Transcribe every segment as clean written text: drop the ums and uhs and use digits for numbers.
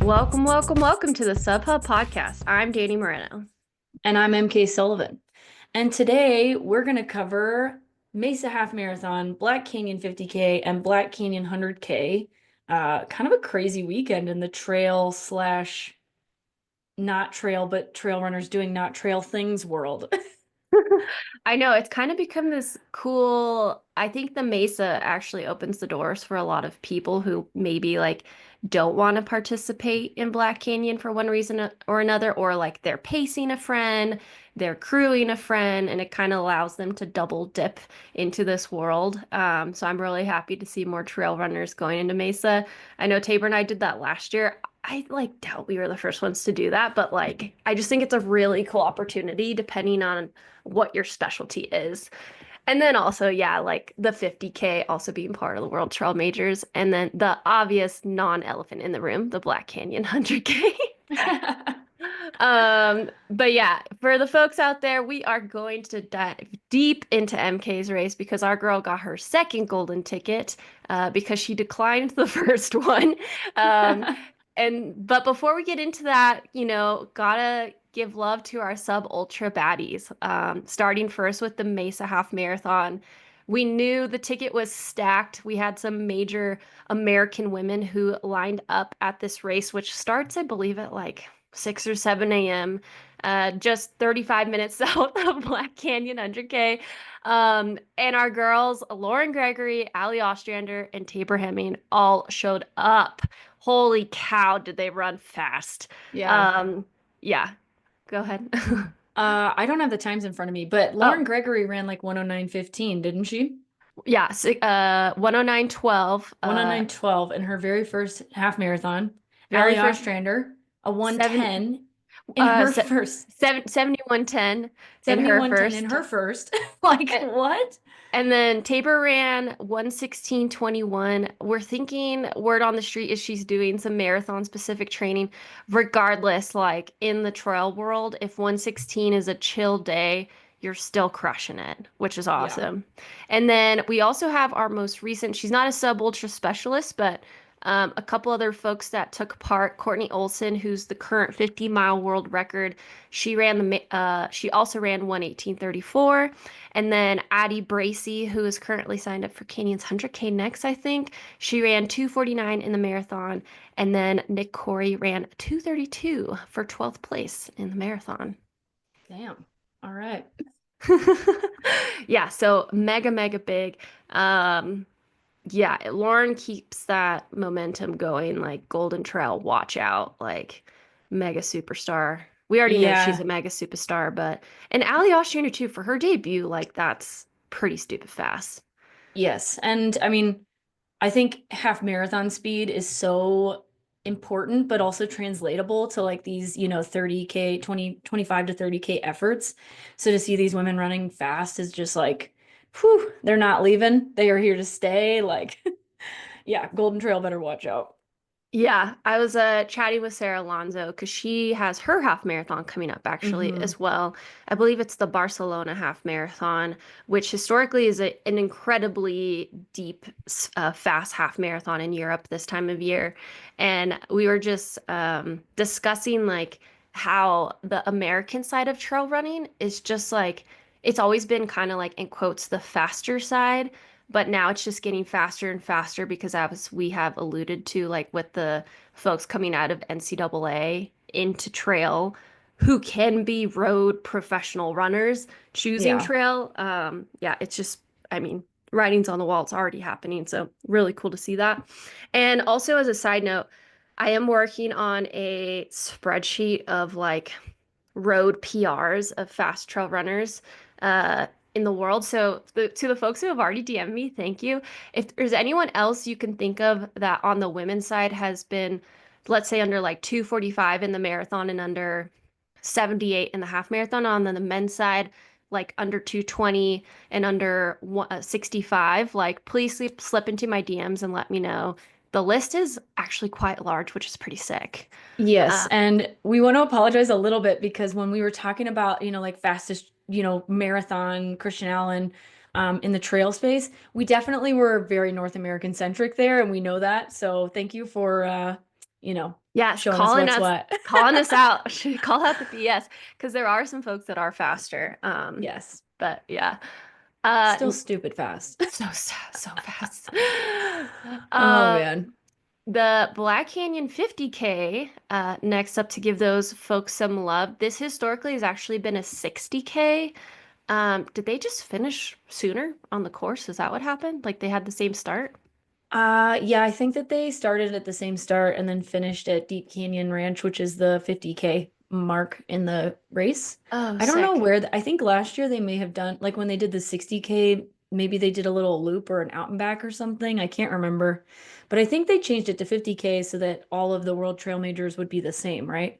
Welcome, welcome, welcome to the SubHub podcast. I'm Danny Moreno. And I'm MK Sullivan. And today we're going to cover Mesa Half Marathon, Black Canyon 50K, and Black Canyon 100K. Kind of a crazy weekend in the trail slash not trail, but trail runners doing not trail things world. I know it's kind of become this cool. I think the Mesa actually opens the doors for a lot of people who maybe like don't want to participate in Black Canyon for one reason or another, or like they're pacing a friend, they're crewing a friend, and it kind of allows them to double dip into this world. So I'm really happy to see more trail runners going into Mesa. I know Tabor and I did that last year. I like doubt we were the first ones to do that, but like I just think it's a really cool opportunity depending on what your specialty is. And then also, yeah, like the 50K also being part of the World Trail Majors. And then the obvious non-elephant in the room, the Black Canyon 100K. But yeah, for the folks out there, we are going to dive deep into EmKay's race because our girl got her second golden ticket because she declined the first one. Um, but before we get into that, gotta give love to our sub ultra baddies. Starting first with the Mesa Half Marathon. We knew the ticket was stacked. We had some major American women who lined up at this race, which starts, I believe, at like 6 or 7 a.m., just 35 minutes south of Black Canyon 100K. And our girls, Lauren Gregory, Ali Ostrander, and Tabor Hemming, all showed up. Holy cow, did they run fast? Yeah. Yeah, go ahead. I don't have the times in front of me, but Oh, Lauren Gregory ran like 109.15, didn't she? yeah, 109.12, 109.12 in her very first half marathon. very Ali first Ostrander, a seven, 110 in her se first. 71:10 in her 71:10 in first. her first. Like, what? And then Tabor ran 116:21. We're thinking word on the street is she's doing some marathon specific training. Regardless, like in the trail world, if 116 is a chill day, you're still crushing it, which is Yeah. awesome. And then we also have our most recent, she's not a sub ultra specialist, but a couple other folks that took part. Courtney Olson, who's the current 50-mile world record. She also ran 1:18:34. And then Addie Bracy, who is currently signed up for Canyon's 100K next, I think. She ran 2:49 in the marathon. And then Nick Corey ran 2:32 for 12th place in the marathon. Damn. All right. Yeah, so mega, mega big. Yeah, Lauren keeps that momentum going, like Golden Trail, watch out, like mega superstar. We already know she's a Yeah. mega superstar, and Ali Ostrander too, for her debut, like that's pretty stupid fast. Yes. And I mean, I think half marathon speed is so important, but also translatable to like these, 30K, 25 to 30K efforts. So to see these women running fast is just like, whew, they're not leaving. They are here to stay. Like, yeah, Golden Trail better watch out. Yeah, I was chatting with Sarah Alonso because she has her half marathon coming up actually Hmm. as well. I believe it's the Barcelona half marathon, which historically is an incredibly deep, fast half marathon in Europe this time of year. And we were just discussing like how the American side of trail running is just like it's always been kind of like in quotes the faster side, but now it's just getting faster and faster because as we have alluded to, like with the folks coming out of NCAA into trail who can be road professional runners choosing Yeah. trail. Yeah, it's just, I mean, writing's on the wall. It's already happening. So really cool to see that. And also as a side note, I am working on a spreadsheet of like road PRs of fast trail runners uh, in the world. So to the folks who have already DM'd me, thank you. If there's anyone else you can think of that on the women's side has been, let's say under like 2:45 in the marathon and under 78 in the half marathon, on the men's side, like under 2:20 and under 65, like please slip into my DMs and let me know. The list is actually quite large, which is pretty sick. Yes, and we want to apologize a little bit because when we were talking about, like fastest, marathon, Christian Allen, in the trail space. We definitely were very North American centric there, and we know that. So thank you for Yes, showing us what's what. calling us out. Should call out the BS because there are some folks that are faster. Yes. But yeah. Still stupid fast. So fast. Oh Uh, man. the Black Canyon 50K, next up to give those folks some love. This historically has actually been a 60K. Did they just finish sooner on the course? Is that what happened? Like they had the same start? Yeah, I think that they started at the same start and then finished at Deep Canyon Ranch, which is the 50K mark in the race. Oh, I don't know sick. where I think last year they may have done like when they did the 60K, maybe they did a little loop or an out and back or something. I can't remember. But I think they changed it to 50K so that all of the World Trail Majors would be the same, right?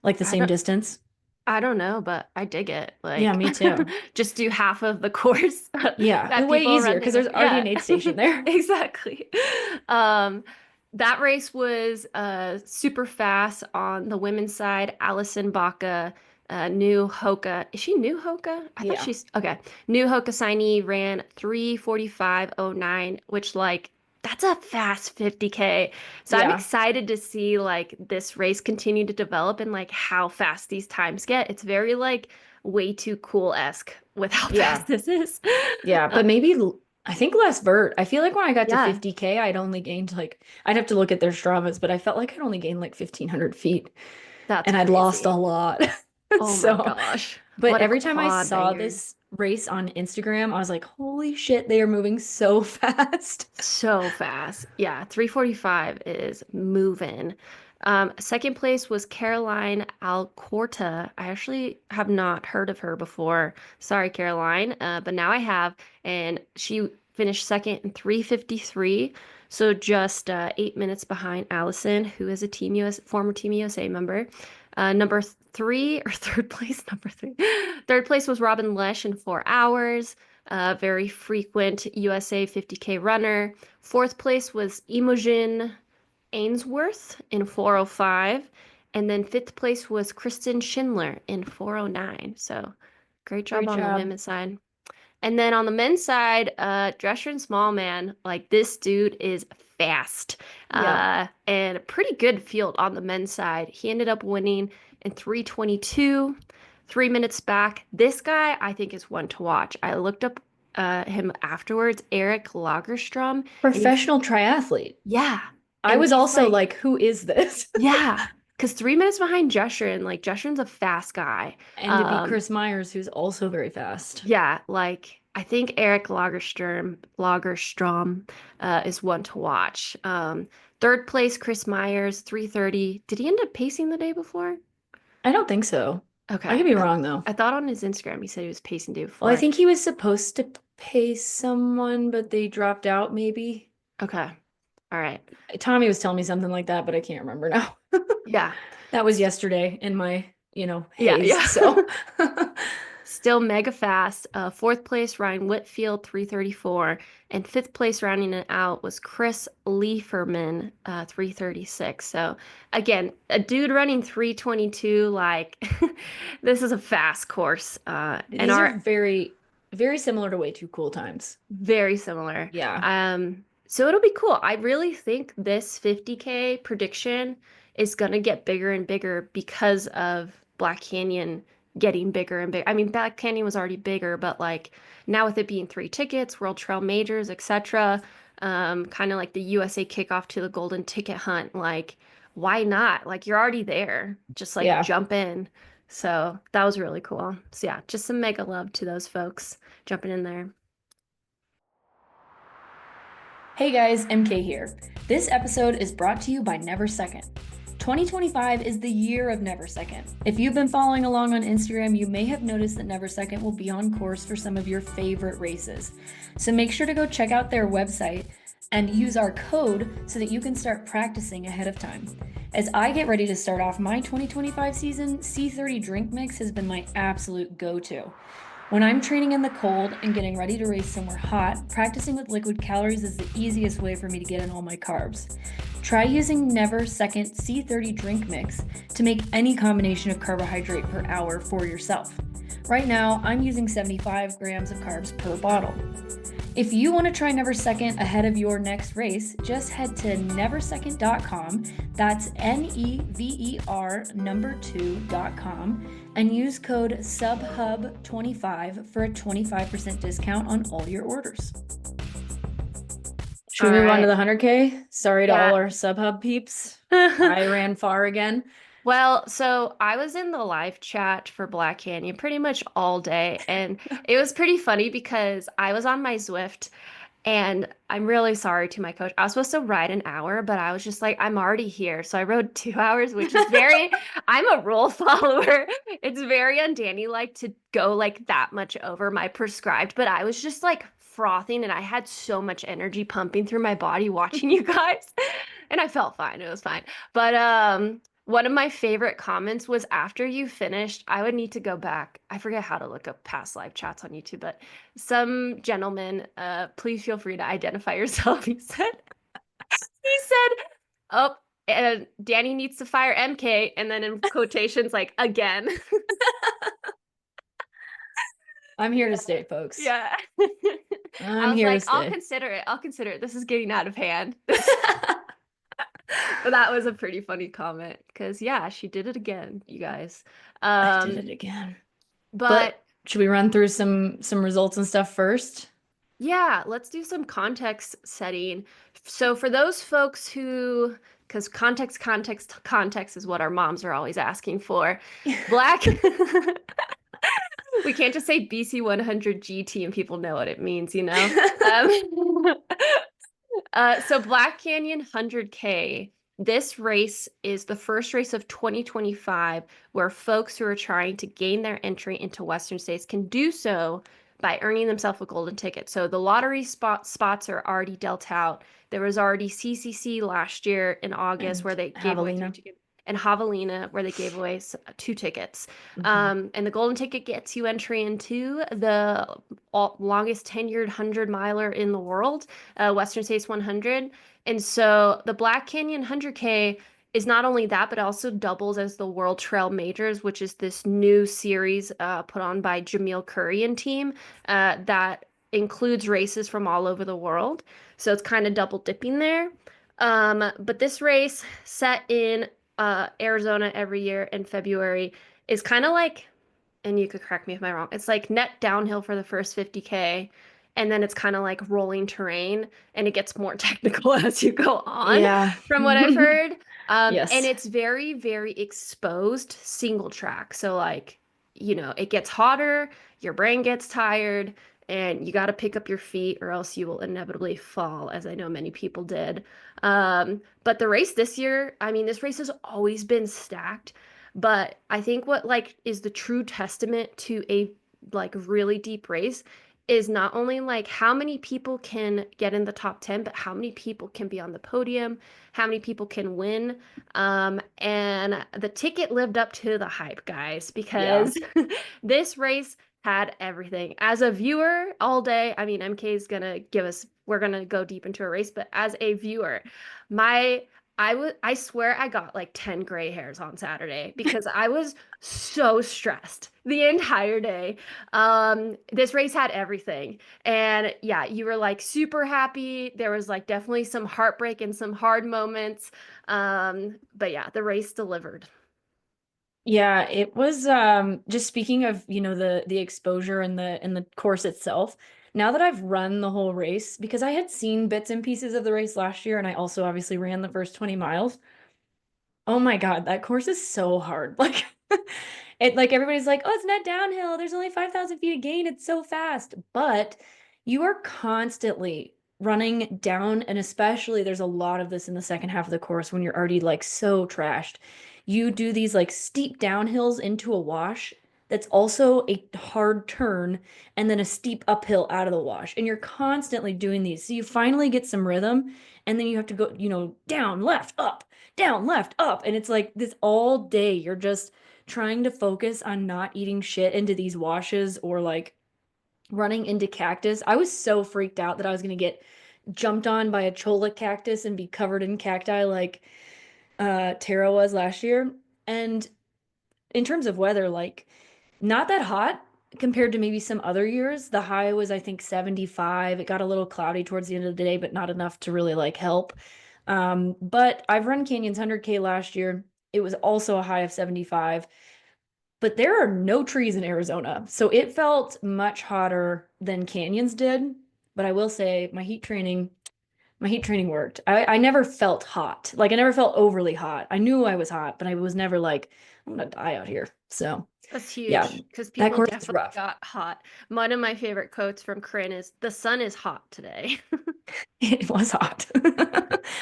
Like the I same don't distance. I don't know, but I dig it. Yeah, Like me too. just do half of the course Yeah, that way people easier because running. there's already Yeah. an aid station there. Exactly. Um that race was super fast on the women's side. Allison Baca, New Hoka. Is she New Hoka? I thought Yeah. she's okay. New Hoka signee ran 3:45:09, which like that's a fast 50K. So I'm Yeah. excited to see like this race continue to develop and like how fast these times get. It's very like way too cool-esque with how Yeah. fast this is. Yeah, Uh, but maybe I think less vert. I feel like when I got to yeah, 50K, I'd only gained like I'd have to look at their Stravas, but I felt like I'd only gained like 1,500 feet that's and I'd lost a crazy. lot. Oh my So, gosh. but What a every time I quad saw banger. this race on Instagram, I was like, holy shit, they are moving so fast. So fast. Yeah, 3:45 is moving. Second place was Caroline Alcorta. I actually have not heard of her before. Sorry, Caroline. But now I have. And she finished second in 3:53. So just 8 minutes behind Allison, who is a former Team USA member. Number three, or third place, number three. Third place was Robin Lesh in 4 hours. Very frequent USA 50K runner. Fourth place was Imogen Ainsworth in 4:05. And then fifth place was Kristen Schindler in 4:09. So great job Great on the job. women's side. And then on the men's side, Drescher and Small man, like this dude is fast. Yep. And a pretty good field on the men's side. He ended up winning in 3:22, 3 minutes back. This guy, I think, is one to watch. I looked up him afterwards, Eric Lagerstrom, and he's, Professional triathlete. yeah. I And was he's also like, like, who is this? yeah, because 3 minutes behind Drescher, and like Drescher's a fast guy. And to beat Chris Myers, who's also very fast. Yeah, like I think Eric Lagerstrom is one to watch. Third place, Chris Myers, 3:30. Did he end up pacing the day before? I don't think so. I Okay. could be wrong though. I thought on his Instagram he said he was pacing the day Well, I before. think he was supposed to pay someone, but they dropped out maybe. Okay. All right. Tommy was telling me something like that, but I can't remember now. Yeah. That was yesterday in my, Yeah, haze. yeah. So, Still mega fast. Fourth place, Ryan Whitfield, 3:34. And fifth place, rounding it out, was Chris Lieferman, 3:36. So, again, a dude running 3:22, like, this is a fast course. And these are our very, very similar to Way Too Cool times. very similar. Yeah. So it'll be cool. I really think this 50K prediction is gonna get bigger and bigger because of Black Canyon getting bigger and bigger. I mean, Black Canyon was already bigger, but like now with it being 3 tickets, World Trail Majors, etc., kind of like the USA kickoff to the Golden Ticket Hunt, like why not? Like you're already there. Just like Yeah. jump in. So that was really cool. So yeah, just some mega love to those folks jumping in there. Hey guys, MK here. This episode is brought to you by Never Second. 2025 is the year of Never Second. If you've been following along on Instagram, you may have noticed that Never Second will be on course for some of your favorite races. So make sure to go check out their website and use our code so that you can start practicing ahead of time. As I get ready to start off my 2025 season, C30 drink mix has been my absolute go-to. When I'm training in the cold and getting ready to race somewhere hot, practicing with liquid calories is the easiest way for me to get in all my carbs. Try using Never Second C30 drink mix to make any combination of carbohydrate per hour for yourself. Right now, I'm using 75 grams of carbs per bottle. If you want to try Never Second ahead of your next race, just head to neversecond.com. That's NEVER number 2.com and use code SUBHUB25 for a 25% discount on all your orders. Should All we move on to right. the 100K? Sorry to Yeah. all our SubHub peeps. I ran far again. Well, so I was in the live chat for Black Canyon pretty much all day, and it was pretty funny because I was on my Zwift, and I'm really sorry to my coach. I was supposed to ride an hour, but I was just like, I'm already here. So I rode 2 hours, which is very, I'm a rule follower. It's very undanny-like to go like that much over my prescribed, but I was just like frothing and I had so much energy pumping through my body watching you guys. And I felt fine. It was fine. But one of my favorite comments was after you finished, I would need to go back. I forget how to look up past live chats on YouTube, but some gentleman, please feel free to identify yourself. He said, oh, Danny needs to fire MK, and then in quotations like again. I'm here to stay, folks. Yeah. I I'm was here to like, I'll stay. consider it. I'll consider it. This is getting out of hand. But that was a pretty funny comment because yeah, she did it again, you guys. I did Um, it again. but But should we run through some results and stuff first? yeah, let's do some context setting. So for those folks who, because context is what our moms are always asking for. Black, we can't just say BC 100 GT and people know what it means, you know? So Black Canyon 100K, this race is the first race of 2025 where folks who are trying to gain their entry into Western states can do so by earning themselves a golden ticket. So the lottery spots are already dealt out. There was already CCC last year in August where And they gave away three javelina. tickets, and Javelina where they gave away two tickets. Mhm. And the golden ticket gets you entry into the longest tenured 100 miler in the world, Western States 100. And so the Black Canyon 100K is not only that, but also doubles as the World Trail Majors, which is this new series put on by Jamil Curry and team that includes races from all over the world. So it's kind of double dipping there. But this race set in Arizona every year in February is kind of like, and you could correct me if I'm wrong, it's like net downhill for the first 50K, and then it's kind of like rolling terrain, and it gets more technical as you go on, Yeah. from what I've heard. And Yes. it's very, very exposed single track. So, like, it gets hotter, your brain gets tired, and you got to pick up your feet, or else you will inevitably fall, as I know many people did. But the race this year, I mean, this race has always been stacked. But I think what like is the true testament to a like really deep race is not only like how many people can get in the top 10, but how many people can be on the podium, how many people can win. And the ticket lived up to the hype, guys, Yeah. because this race had everything. As a viewer all day, I mean, MK is gonna give us, we're gonna go deep into a race, but as a viewer, my I swear I got like 10 gray hairs on Saturday because I was so stressed the entire day. This race had everything. And yeah, you were like super happy. There was like definitely some heartbreak and some hard moments. But yeah, the race delivered. Yeah, it was just speaking of, the exposure and the course itself. Now that I've run the whole race, because I had seen bits and pieces of the race last year and I also obviously ran the first 20 miles. Oh my God, that course is so hard. Like everybody's like, "Oh, it's not downhill. There's only 5,000 feet of gain. It's so fast." But you are constantly running down, and especially there's a lot of this in the second half of the course when you're already like so trashed. You do these like steep downhills into a wash that's also a hard turn and then a steep uphill out of the wash. And you're constantly doing these. So you finally get some rhythm and then you have to go, down, left, up, down, left, up. And it's like this all day. You're just trying to focus on not eating shit into these washes or like running into cactus. I was so freaked out that I was going to get jumped on by a cholla cactus and be covered in cacti like Tara was last year. And in terms of weather, like not that hot compared to maybe some other years. The high was, I think, 75. It got a little cloudy towards the end of the day, but not enough to really like help. But I've run Canyons 100K last year. It was also a high of 75, but there are no trees in Arizona. So it felt much hotter than Canyons did. But I will say my heat training worked. I never felt hot. Like I never felt overly hot. I knew I was hot, but I was never like, I'm gonna die out here. So That's yeah, huge because that people course is definitely rough. got hot. One of my favorite quotes from Corinne is, "The sun is hot today." It was hot.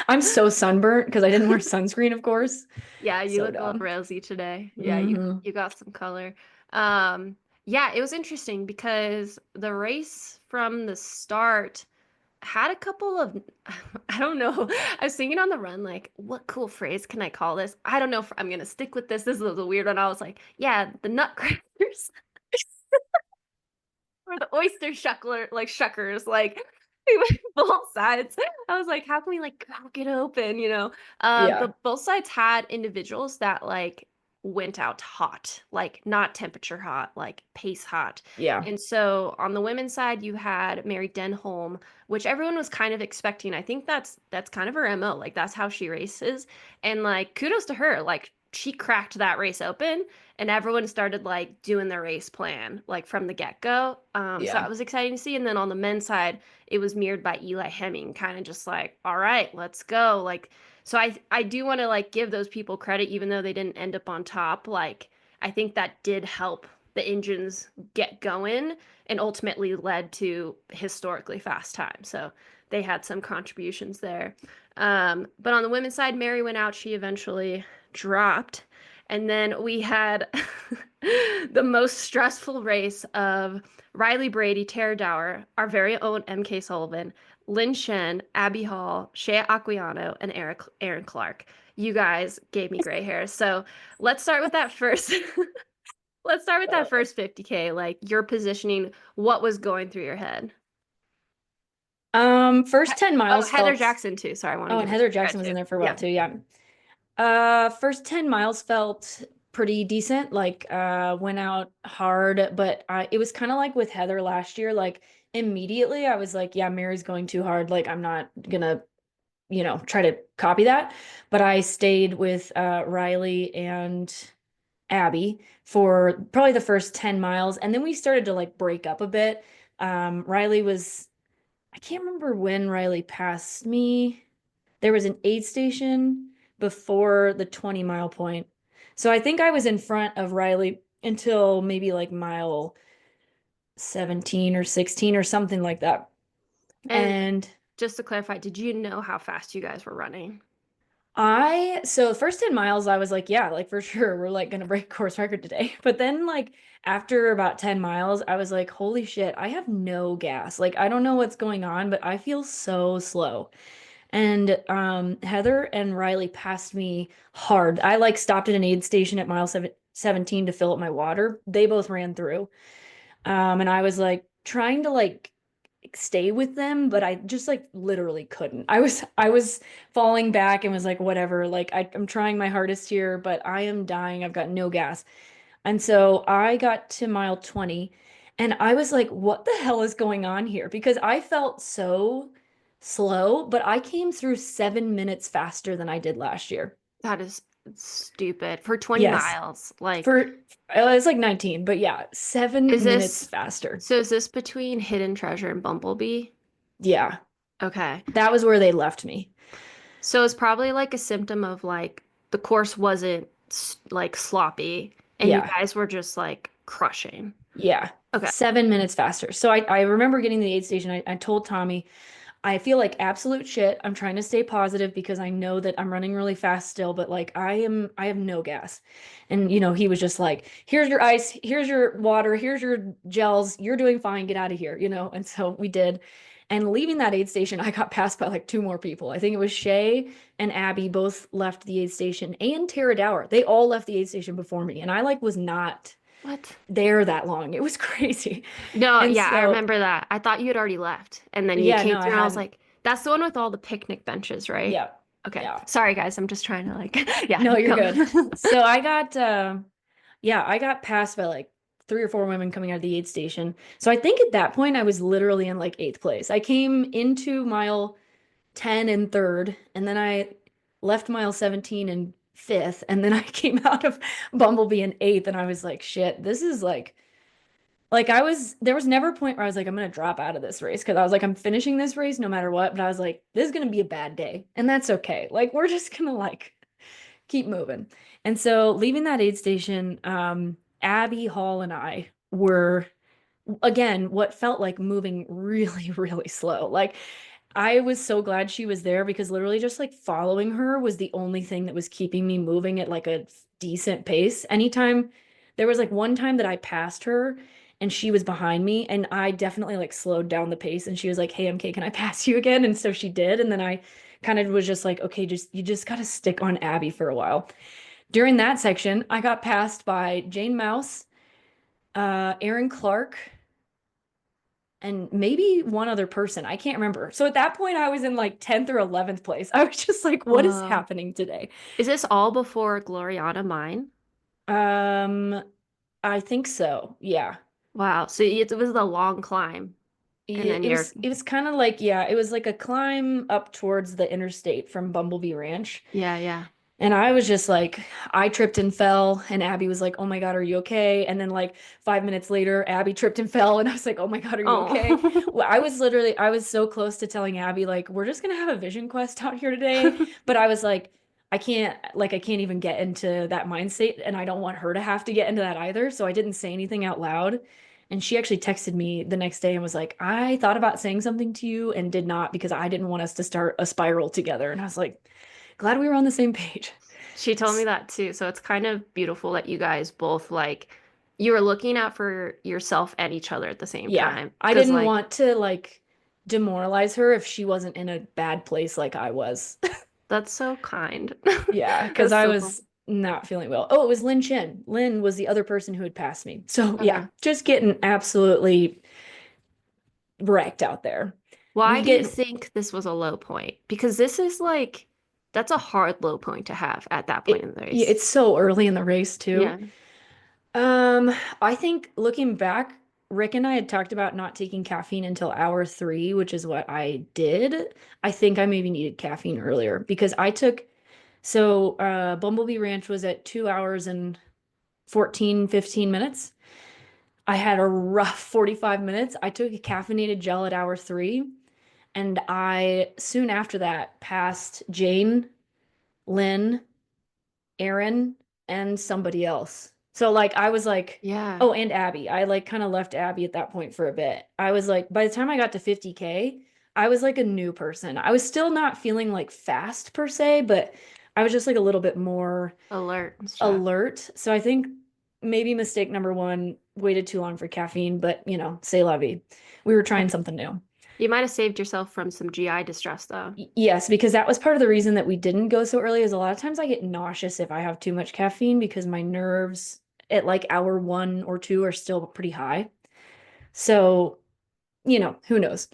I'm so sunburnt because I didn't wear sunscreen, of course. Yeah, you So look a little dumb. rosy today. Yeah, you Hmm. you got some color. Um, yeah, it was interesting because the race from the start had a couple of I don't know. I was thinking on the run, like, what cool phrase can I call this? I don't know if I'm gonna stick with this. This is a weird one. I was like, yeah, the nutcrackers or the oyster shuckler, like shuckers, like we went both sides. I was like, how can we like crack it open, you know? Yeah, But both sides had individuals that like went out hot, like not temperature hot, like pace hot. yeah, And so on the women's side, you had Mary Denholm, which everyone was kind of expecting. I think that's kind of her MO. Like that's how she races. And like kudos to her. Like she cracked that race open and everyone started like doing their race plan like from the get-go. So yeah. that was exciting to see. And then on the men's side, it was mirrored by Eli Hemming, kind of just like, all right, let's go. Like, so I do want to like give those people credit, even though they didn't end up on top. Like, I think that did help the engines get going and ultimately led to historically fast time. So they had some contributions there. But on the women's side, Mary went out. She eventually dropped. And then we had the most stressful race of Riley Brady, Tara Dower, our very own MK Sullivan, Lynn Shen, Abby Hall, Shea Aquilano, and Aaron Clark. You guys gave me gray hair. So let's start with that first. Let's start with that Uh, first 50K. Like your positioning, what was going through your head? first 10 Oh, miles Heather felt, Jackson too. Sorry, I want to oh, give and her some Heather credit Jackson was too. in there for a while Yeah. too. Yeah. First 10 miles felt pretty decent. Like, went out hard, but it was kind of like with Heather last year. Like, immediately I was like, yeah, Mary's going too hard. Like, I'm not gonna, try to copy that. But I stayed with Riley and Abby for probably the first 10 miles. And then we started to like break up a bit. Riley was, I can't remember when Riley passed me. There was an aid station before the 20-mile point. So I think I was in front of Riley until maybe like mile 17 or 16 or something like that. And And just to clarify, did you know how fast you guys were running? so the first 10 miles, I was like, yeah, like for sure, we're like gonna break course record today. But then, like, after about 10 miles, I was like, holy shit, I have no gas. Like, I don't know what's going on, but I feel so slow. And Heather and Riley passed me hard. I like stopped at an aid station at mile 17 to fill up my water. They both ran through. And I was like trying to like stay with them, but I just like literally couldn't. I was falling back and was like, whatever, like I'm trying my hardest here, but I am dying. I've got no gas. And so I got to mile 20 and I was like, what the hell is going on here? Because I felt so slow, but I came through 7 minutes faster than I did last year. That is stupid. For 20 Yes. miles, like, For it's like 19, but yeah, seven is minutes this faster. so is this between Hidden Treasure and Bumblebee? Yeah. Okay. That was where they left me. So it's probably like a symptom of like the course wasn't like sloppy and you Yeah. guys were just like crushing. Yeah. Okay. 7 minutes. 7 minutes faster. So I remember getting to the aid station. I told Tommy, I feel like absolute shit. I'm trying to stay positive because I know that I'm running really fast still, but like I have no gas. And he was just like, here's your ice, here's your water, here's your gels. You're doing fine. Get out of here. And so we did. And leaving that aid station, I got passed by like two more people. I think it was Shay and Abby both left the aid station and Tara Dower. They all left the aid station before me. And I like was not What? there that long. It was crazy. No, And yeah, I so, remember that. I thought you had already left and then you yeah, came no, I through and I was hadn't. like, that's the one with all the picnic benches, right? Yeah. Okay. Yeah. Sorry guys, I'm just trying to like yeah, No, you're go. good. So I got passed by like three or four women coming out of the aid station. So I think at that point I was literally in like eighth place. I came into mile 10 in third, and then I left mile 17 in fifth, and then I came out of Bumblebee in eighth, and I was like, shit, this is like there was never a point where I was like, I'm gonna drop out of this race because I was like, I'm finishing this race no matter what. But I was like, this is gonna be a bad day, and that's okay. Like we're just gonna like keep moving. And so leaving that aid station, Abby Hall and I were again what felt like moving really, really slow. Like I was so glad she was there because literally just like following her was the only thing that was keeping me moving at like a decent pace. Anytime there was like one time that I passed her and she was behind me and I definitely like slowed down the pace and she was like, "Hey, MK, can I pass you again?" And so she did. And then I kind of was just like, "Okay, just you just got to stick on Abby for a while." During that section, I got passed by Jane Mouse, Aaron Clark, and maybe one other person. I can't remember. So at that point, I was in like 10th or 11th place. I was just like, what is Whoa. happening today? Is this all before Gloriana mine? Um, I think so. Yeah. Wow. So it was a long climb, and then you're, It was kind of like, yeah, it was like a climb up towards the interstate from Bumblebee Ranch. yeah, yeah. And I was just like, I tripped and fell. And Abby was like, "Oh my God, are you okay?" And then, like, 5 minutes later, Abby tripped and fell. And I was like, "Oh my God, are you okay?" Oh. Well, I was so close to telling Abby, like, we're just going to have a vision quest out here today. But I was like, I can't even get into that mind state. And I don't want her to have to get into that either. So I didn't say anything out loud. And she actually texted me the next day and was like, "I thought about saying something to you and did not because I didn't want us to start a spiral together." And I was like, glad we were on the same page. She told me that too. So it's kind of beautiful that you guys both like you were looking out for yourself and each other at the same Yeah, time. I Because didn't like, want to like demoralize her if she wasn't in a bad place like I was. that's so kind. Yeah, because That's I so cool. was not feeling well. Oh, it was Lynn Chin. Lynn was the other person who had passed me. So yeah, Okay. just getting absolutely wrecked out there. Why We do you get think this was a low point? Because this is like that's a hard low point to have at that point it. in the Yeah, race. it's so early in the race too. Yeah. I think looking back, Rick and I had talked about not taking caffeine until hour three, which is what I did. I think I maybe needed caffeine earlier because I took Bumblebee Ranch was at 2 hours and 15 minutes. I had a rough 45 minutes. I took a caffeinated gel at hour three, and I soon after that passed Jane, Lynn, Aaron, and somebody else. So like I was like, Yeah. oh, and Abby. I like kind of left Abby at that point for a bit. I was like, by the time I got to 50K, I was like a new person. I was still not feeling like fast per se, but I was just like a little bit more Alert and stuff. alert. So I think maybe mistake number one, waited too long for caffeine, but say la vie. We were trying something new. You might have saved yourself from some GI distress though. Yes, because that was part of the reason that we didn't go so early is a lot of times I get nauseous if I have too much caffeine because my nerves at like hour one or two are still pretty high. So, who knows?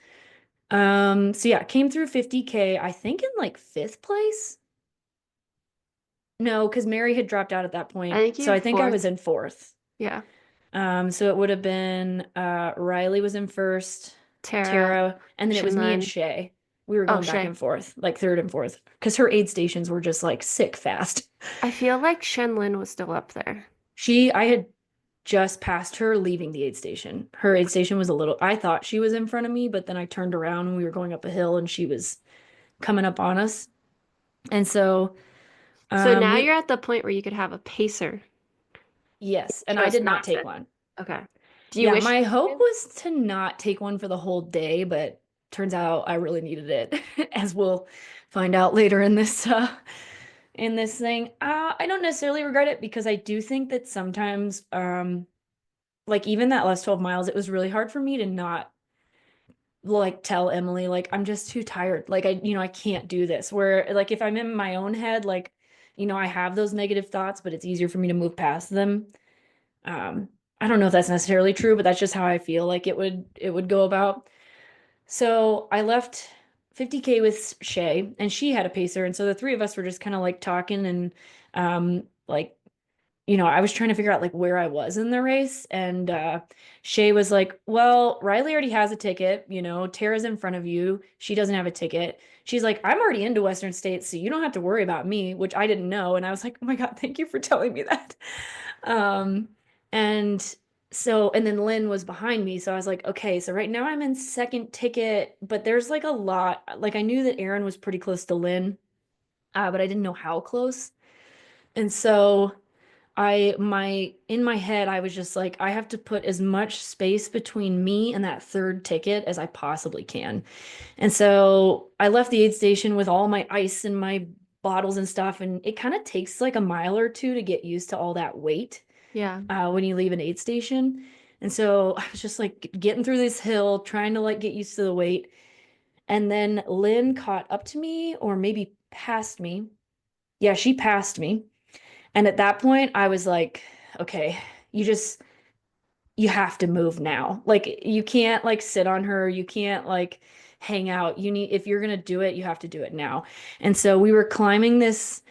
So yeah, came through 50K, I think in like fifth place. No, because Mary had dropped out at that I point. think So you're I think I was fourth. in fourth. Yeah. So it would have been Riley was in first, Tara, Tara, and then it was me and Shinlin. Shay. We were Oh, going back Shay. and forth, like third and fourth, because her aid stations were just like sick fast. I feel like Shinlin was still up there. I had just passed her leaving the aid station. Her aid station was I thought she was in front of me, but then I turned around and we were going up a hill and she was coming up on us. And so, So now we, you're at the point where you could have a pacer. yes, and I Chose did not not take to. one. Okay. Do you Yeah, wish my you hope did? was to not take one for the whole day, but turns out I really needed it, as we'll find out later in this thing. I don't necessarily regret it because I do think that sometimes like even that last 12 miles, it was really hard for me to not like tell Emily like I'm just too tired. Like I can't do this. Where like if I'm in my own head, like I have those negative thoughts, but it's easier for me to move past them. Um, I don't know if that's necessarily true, but that's just how I feel like it would go about. So I left 50K with Shay, and she had a pacer, and so the three of us were just kind of like talking and like I was trying to figure out like where I was in the race. And Shay was like, well, Riley already has a ticket. Tara's in front of you. She doesn't have a ticket. She's like, I'm already into Western States, so you don't have to worry about me, which I didn't know. And I was like, oh my God, thank you for telling me that. Um, and and then Lynn was behind me. So I was like, okay, so right now I'm in second ticket, but there's like a lot. Like I knew that Aaron was pretty close to Lynn, but I didn't know how close. And so in my head, I was just like, I have to put as much space between me and that third ticket as I possibly can. And so I left the aid station with all my ice and my bottles and stuff. And it kind of takes like a mile or two to get used to all that weight Yeah. when you leave an aid station. And so I was just like getting through this hill, trying to like get used to the weight. And then Lynn caught up to me or maybe passed me. Yeah, she passed me. And at that point, I was like, okay, you just, you have to move now. Like, you can't like sit on her. You can't like hang out. If you're going to do it, you have to do it now. And so we were climbing this.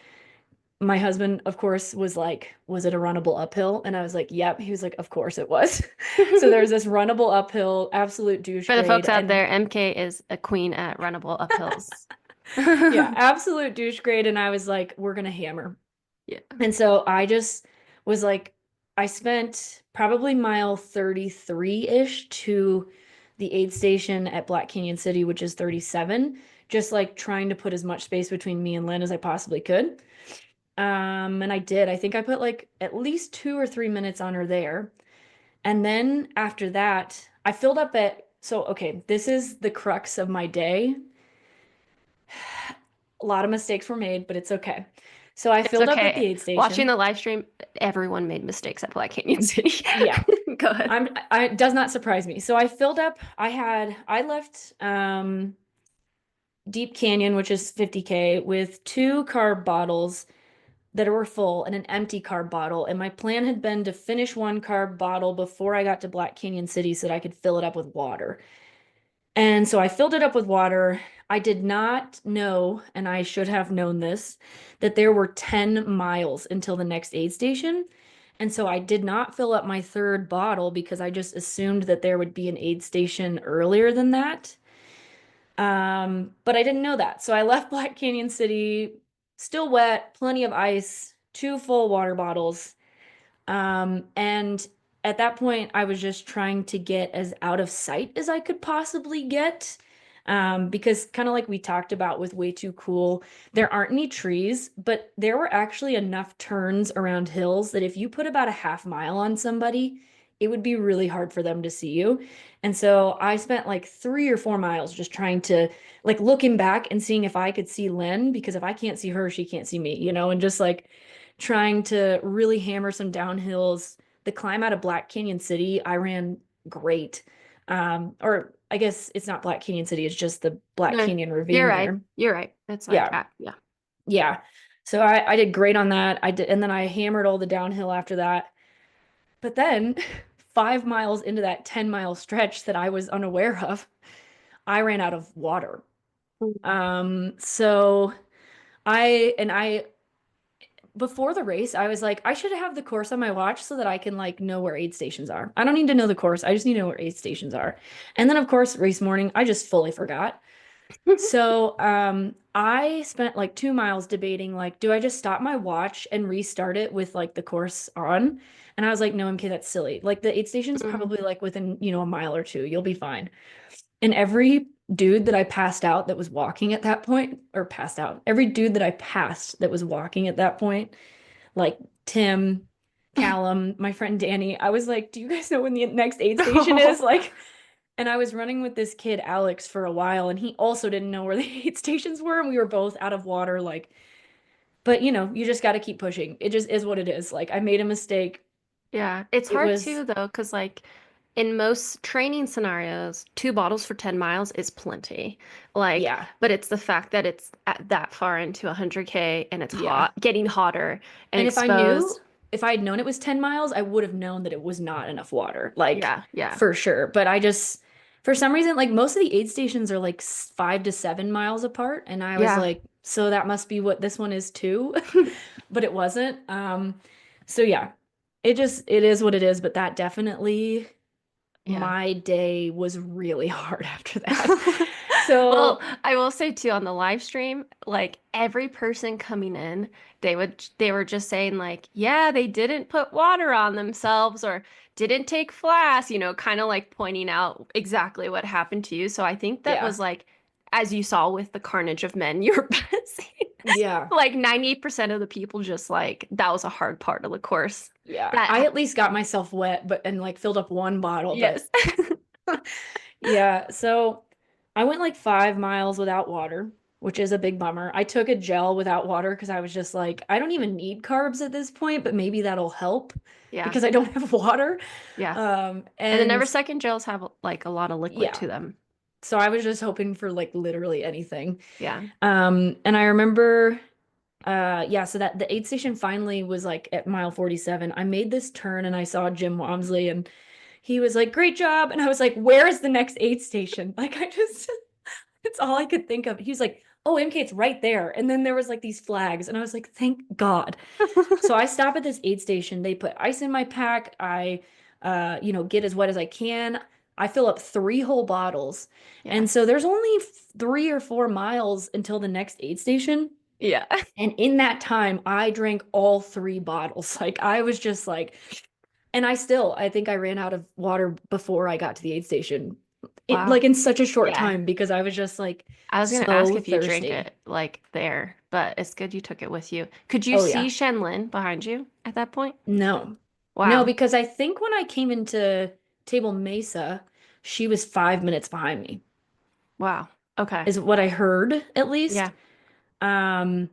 My husband, of course, was like, was it a runnable uphill? And I was like, yep. He was like, of course it was. So there's this runnable uphill, absolute douche For the grade. folks out And there, MK is a queen at runnable uphills. yeah, absolute douche grade. And I was like, we're going to hammer. Yeah. And so I just was like, I spent probably mile 33-ish to the aid station at Black Canyon City, which is 37, just like trying to put as much space between me and Lynn as I possibly could. And I did. I think I put like at least 2 or 3 minutes on her there. And then after that, I filled up so okay, this is the crux of my day. A lot of mistakes were made, but it's okay. So I It's filled up at the okay. aid Watching station. the live stream, everyone made mistakes at Black Canyon City. Yeah, Go ahead. it does not surprise me. So I filled up, I left Deep Canyon, which is 50K, with 2 carb bottles that were full and an empty carb bottle. And my plan had been to finish 1 carb bottle before I got to Black Canyon City so that I could fill it up with water. And so I filled it up with water. I did not know, and I should have known this, that there were 10 miles until the next aid station. And so I did not fill up my third bottle because I just assumed that there would be an aid station earlier than that. But I didn't know that. So I left Black Canyon City, still wet, plenty of ice, 2 full water bottles. And at that point, I was just trying to get as out of sight as I could possibly get. Because kind of like we talked about with Way Too Cool, there aren't any trees, but there were actually enough turns around hills that if you put about a half mile on somebody, it would be really hard for them to see you. And so I spent like 3 or 4 miles just trying to like looking back and seeing if I could see Lynn, because if I can't see her, she can't see me, and just like trying to really hammer some downhills. The climb out of Black Canyon City, I ran great. Or I guess it's not Black Canyon City, it's just the Black No, Canyon you're Ravine right. there. You're right. It's like, Yeah, yeah. yeah. So I did great on that. I did, and then I hammered all the downhill after that. But then 5 miles into that 10-mile stretch that I was unaware of, I ran out of water. So I before the race, I was like, I should have the course on my watch so that I can like know where aid stations are. I don't need to know the course. I just need to know where aid stations are. And then of course, race morning, I just fully forgot. So I spent like 2 miles debating like, do I just stop my watch and restart it with like the course on? And I was like, no, MK, that's silly. Like the aid station's Mhm. probably like within, a mile or two. You'll be fine. And every dude that I passed out that was walking at that point, or passed out, every dude that I passed that was walking at that point, like Tim, Callum, my friend Danny, I was like, do you guys know when the next aid station is? Like, and I was running with this kid, Alex, for a while, and he also didn't know where the aid stations were, and we were both out of water, like, but you just got to keep pushing. It just is what it is. Like, I made a mistake. Yeah, it's It hard was, too though, because like in most training scenarios, 2 bottles for 10 miles is plenty. Like, yeah, but it's the fact that it's at that far into 100K and it's yeah. hot, getting hotter and And exposed. if I had known it was 10 miles, I would have known that it was not enough water, like Yeah, yeah, for sure. But for some reason, like most of the aid stations are like 5 to 7 miles apart. And I was yeah. like, so that must be what this one is too. But it wasn't. So yeah, it is what it is, but that definitely Yeah. my day was really hard after that. So Well, I will say too on the live stream, like every person coming in, they were just saying like, yeah, they didn't put water on themselves or didn't take flasks, kind of like pointing out exactly what happened to you. So I think that was yeah, like, as you saw with the carnage of men, you were seeing yeah, like 98% of the people just like that was a hard part of the course. yeah. I That at least got myself wet, but and like filled up one bottle, but yes. yeah. So I went like 5 miles without water, which is a big bummer. I took a gel without water because I was just like, I don't even need carbs at this point, but maybe that'll help Yeah. because I don't have water. Yeah. And the Never And Second gels have like a lot of liquid yeah. to them. So I was just hoping for like literally anything. Yeah. And I remember, yeah, so that the aid station finally was like at mile 47. I made this turn and I saw Jim Walmsley and he was like, great job. And I was like, where is the next aid station? Like, I just, it's all I could think of. He was like, oh, MK, it's right there. And then there was like these flags. And I was like, thank God. So I stop at this aid station. They put ice in my pack. I, get as wet as I can. I fill up 3 whole bottles. Yeah. And so there's only 3 or 4 miles until the next aid station. Yeah. And in that time, I drank all 3 bottles. Like I was just like, and I think I ran out of water before I got to the aid station. It Wow. like in such a short Yeah. time because I was just like I was gonna ask so if you drink thirsty. it like there, but it's good you took it with you. Could you Oh see yeah. Shenlin behind you at that point? No. No, Wow. because I think when I came into Table Mesa, she was 5 minutes behind me, Wow. Okay. is what I heard at Yeah. least. Um,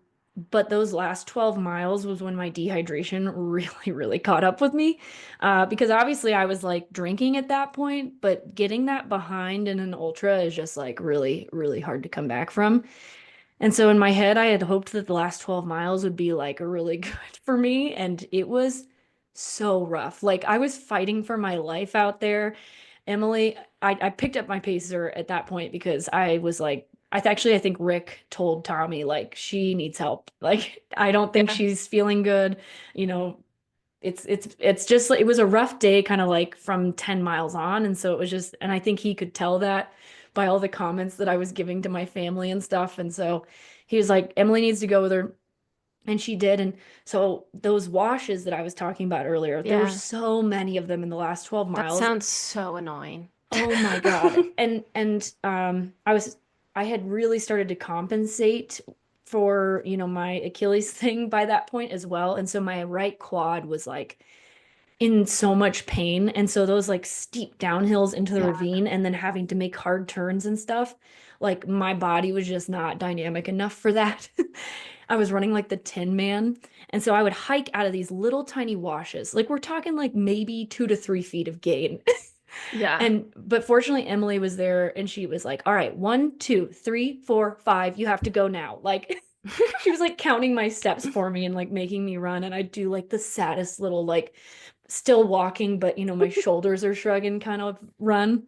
but those last 12 miles was when my dehydration really, really caught up with me. Because obviously I was like drinking at that point, but getting that behind in an ultra is just like really, really hard to come back from. And so in my head, I had hoped that the last 12 miles would be like really good for me. And it was so rough. Like I was fighting for my life out there. Emily, I picked up my pacer at that point because I was like, I think Rick told Tommy like she needs help. Like I don't think Yeah. she's feeling good. You know, it's just like it was a rough day kind of like from 10 miles on. And so it was just, and I think he could tell that by all the comments that I was giving to my family and stuff. And so he was like, Emily needs to go with her. And she did. And so those washes that I was talking about earlier, there were Yeah. so many of them in the last 12 That miles. sounds so annoying. Oh my God. And I had really started to compensate for, my Achilles thing by that point as well. And so my right quad was like in so much pain. And so those like steep downhills into the Yeah. ravine and then having to make hard turns and stuff, like my body was just not dynamic enough for that. I was running like the Tin Man. And so I would hike out of these little tiny washes. Like we're talking like maybe 2 to 3 feet of gain. Yeah. And but fortunately Emily was there and she was like, all right, 1, 2, 3, 4, 5, you have to go now. Like she was like counting my steps for me and like making me run. And I do like the saddest little like still walking, but my shoulders are shrugging kind of run.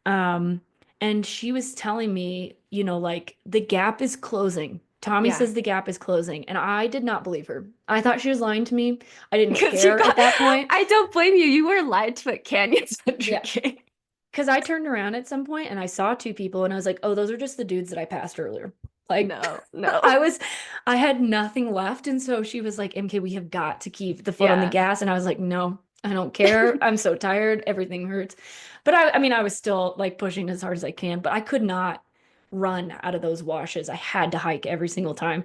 Um, and she was telling me, like the gap is closing. Tommy Yeah. says the gap is closing, and I did not believe her. I thought she was lying to me. I didn't Because you care got, at that point. I don't blame you. You were lied to at Canyons Yeah. 100K. Because I turned around at some point and I saw 2 people and I was like, oh, those are just the dudes that I passed earlier. Like No, no. I had nothing left. And so she was like, MK, we have got to keep the foot on the Yeah. gas. And I was like, no, I don't care. I'm so tired. Everything hurts. But I mean, I was still like pushing as hard as I can, but I could not run out of those washes. I had to hike every single time.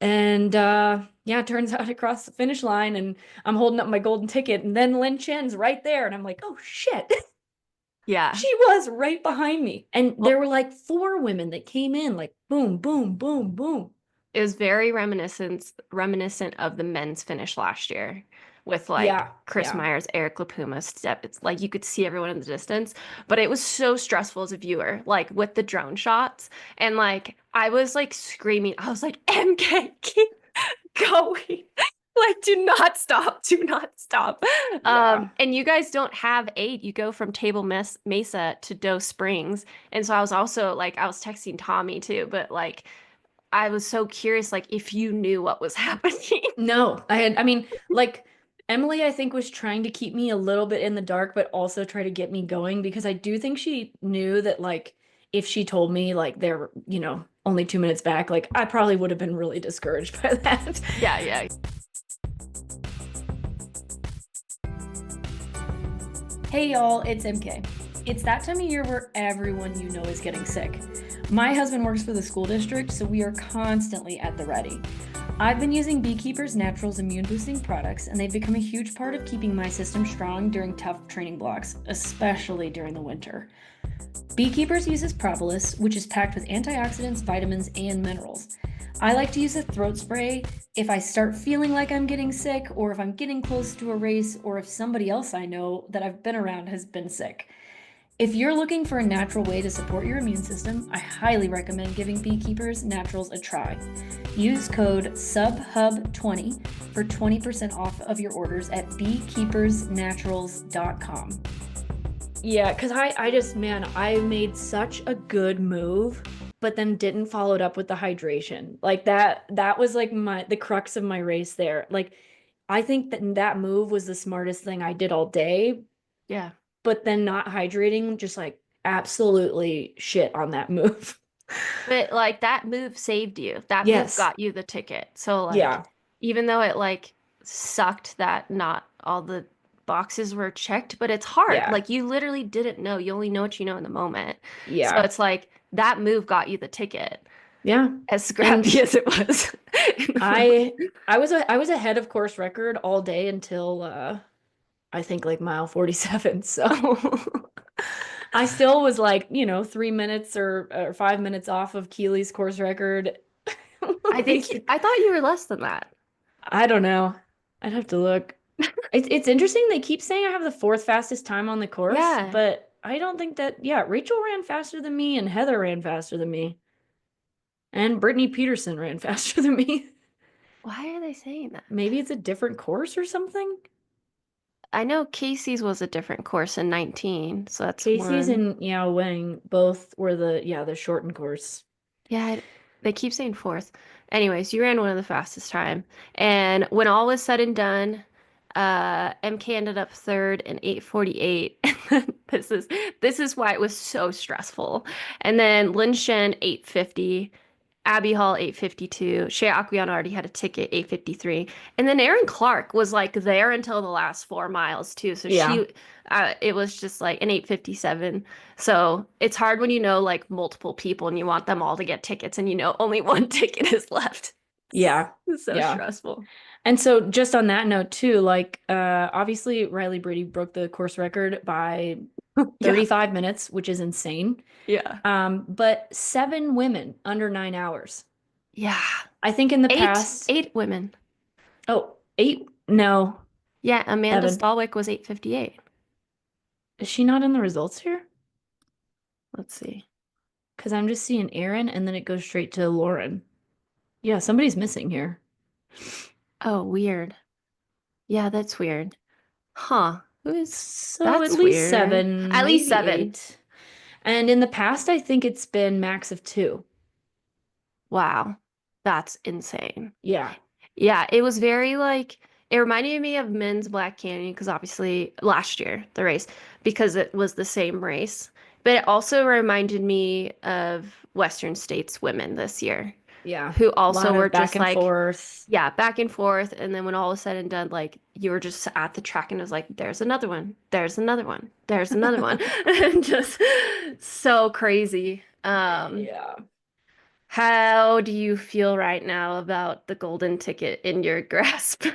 And yeah, it turns out I crossed the finish line and I'm holding up my golden ticket. And then Lin Chen's right there. And I'm like, oh shit. Yeah. She was right behind me. And there Well, were like 4 women that came in like boom, boom, boom, boom. it was very reminiscent of the men's finish last year with like Yeah, Chris yeah. Myers, Eric LaPuma step. It's like you could see everyone in the distance, but it was so stressful as a viewer, like with the drone shots. And like I was like screaming, I was like, MK, keep going. Like, do not stop. Do not stop. Yeah. And you guys don't have aid. You go from Mesa to Doe Springs. And so I was also like, I was texting Tommy too, but like I was so curious, like, if you knew what was happening. No, I mean, like Emily, I think was trying to keep me a little bit in the dark, but also try to get me going because I do think she knew that like if she told me like they're, only 2 minutes back, like I probably would have been really discouraged by that. Yeah, yeah. Hey y'all, it's MK. It's that time of year where everyone you know is getting sick. My husband works for the school district, so we are constantly at the ready. I've been using Beekeeper's Naturals immune boosting products, and they've become a huge part of keeping my system strong during tough training blocks, especially during the winter. Beekeepers uses propolis, which is packed with antioxidants, vitamins, and minerals. I like to use a throat spray if I start feeling like I'm getting sick, or if I'm getting close to a race, or if somebody else I know that I've been around has been sick. If you're looking for a natural way to support your immune system, I highly recommend giving Beekeepers Naturals a try. Use code SUBHUB20 for 20% off of your orders at beekeepersnaturals.com. Yeah, because I made such a good move, but then didn't follow it up with the hydration. Like that was like the crux of my race there. Like I think that move was the smartest thing I did all day, Yeah. but then not hydrating just like absolutely shit on that move. But like that move saved you. That move Yes. got you the ticket. So like Yeah. even though it like sucked that not all the boxes were checked, but it's hard. Yeah. Like you literally didn't know. You only know what you know in the moment. So Yeah. it's like that move got you the ticket, Yeah. as And scrappy as it was. I I was ahead of course record all day until I think like mile 47. So I still was like, 3 minutes or 5 minutes off of Keely's course record. I thought you were less than that. I don't know. I'd have to look. It's interesting. They keep saying I have the fourth fastest time on the course, Yeah. but I don't think that. Yeah, Rachel ran faster than me, and Heather ran faster than me, and Brittany Peterson ran faster than me. Why are they saying that? Maybe it's a different course or something. I know Casey's was a different course in 19, so that's Casey's one. and Yao Wang both were the shortened course. Yeah, they keep saying fourth. Anyways, you ran one of the fastest time. And when all was said and done, MK ended up third in 8:48. This is why it was so stressful. And then Lin Shen 8:50, Abby Hall 8:52, Shea Aquilano already had a ticket 8:53, and then Erin Clark was like there until the last 4 miles too. So Yeah. it was just like an 8:57. So it's hard when you know like multiple people and you want them all to get tickets and you know only one ticket is left. Yeah. It's so Yeah. stressful. And so just on that note too, like obviously Riley Brady broke the course record by Yeah. 35 minutes, which is insane. Yeah. But 7 women under 9 hours. Yeah. I think in the Eight, past, eight women. oh, eight, no, Yeah, Amanda seven. Stallwick was 8:58. Is she not in the results here? Let's see. Because I'm just seeing Aaron and then it goes straight to Lauren. Yeah, somebody's missing here. Oh, weird. Yeah, that's weird. Huh. So at That's least weird. seven, At least maybe 7. 8. And in the past, I think it's been max of 2. Wow. That's insane. Yeah. Yeah, it was very like it reminded me of men's Black Canyon because obviously last year the race because it was the same race. But it also reminded me of Western States women this year Yeah. who A also lot were of back just and like forth. yeah, back and forth. And then when all was said and done, like you were just at the track and it was like, there's another one, there's another one, there's another one. And just so crazy. Yeah. How do you feel right now about the golden ticket in your grasp?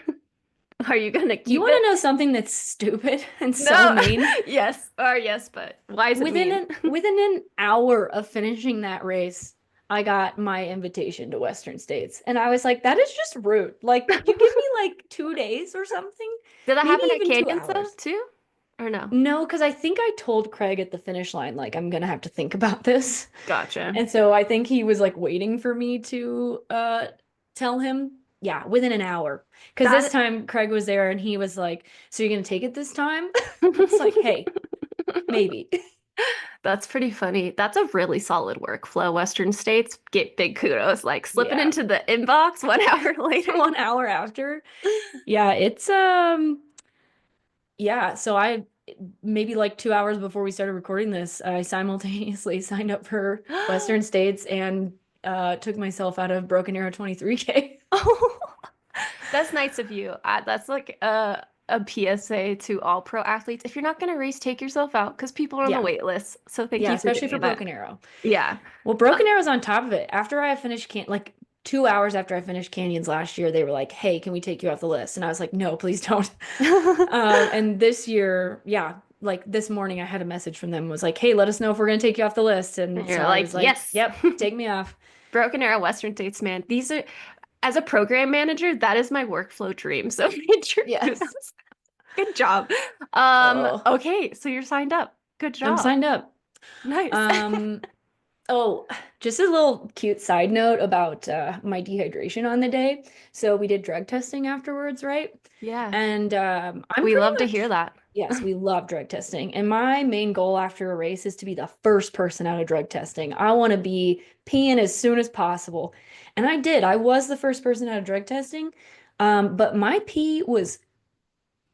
Are you gonna You keep want it? to know something that's stupid and so No. mean? Yes, or yes, but why is it mean? Within an hour of finishing that race, I got my invitation to Western States. And I was like, that is just rude. Like, you give me like 2 days or something? Did that Maybe happen at even two Canyons though, hours. too? Or no? No, because I think I told Craig at the finish line, like, I'm gonna have to think about this. Gotcha. And so I think he was like waiting for me to tell him. Yeah, within an hour. Because this That time Craig was there and he was like, so you're gonna take it this time? It's like, hey, maybe. That's pretty funny. That's a really solid workflow. Western States get big kudos. Like slipping Yeah. into the inbox 1 hour later. 1 hour after. Yeah, it's yeah, so I maybe like 2 hours before we started recording this, I simultaneously signed up for Western States and took myself out of Broken Arrow 23K. Oh, that's nice of you. That's like a PSA to all pro athletes. If you're not going to race, take yourself out because people are on the Yeah. wait list. So thank Yeah, you for especially for doing that. Broken Arrow. Yeah. Well, Broken Arrow's on top of it. After I finished like 2 hours after I finished Canyons last year, they were like, "Hey, can we take you off the list?" And I was like, "No, please don't." And this year, yeah, like this morning, I had a message from them was like, "Hey, let us know if we're gonna take you off the list." And And so you're I like, was like, yes. "Yep, take me off." Broken Arrow, Western States, man. These are, as a program manager, that is my workflow dream. So major Yes. kudos. Good job. Oh, Okay, so you're signed up. Good I'm job. signed up. Nice. Um, Oh, just a little cute side note about my dehydration on the day. So we did drug testing afterwards, right? Yeah, And I'm we pretty love to hear much, that. yes, we love drug testing. And my main goal after a race is to be the first person out of drug testing. I want to be peeing as soon as possible. And I did. I was the first person out of drug testing. But my pee was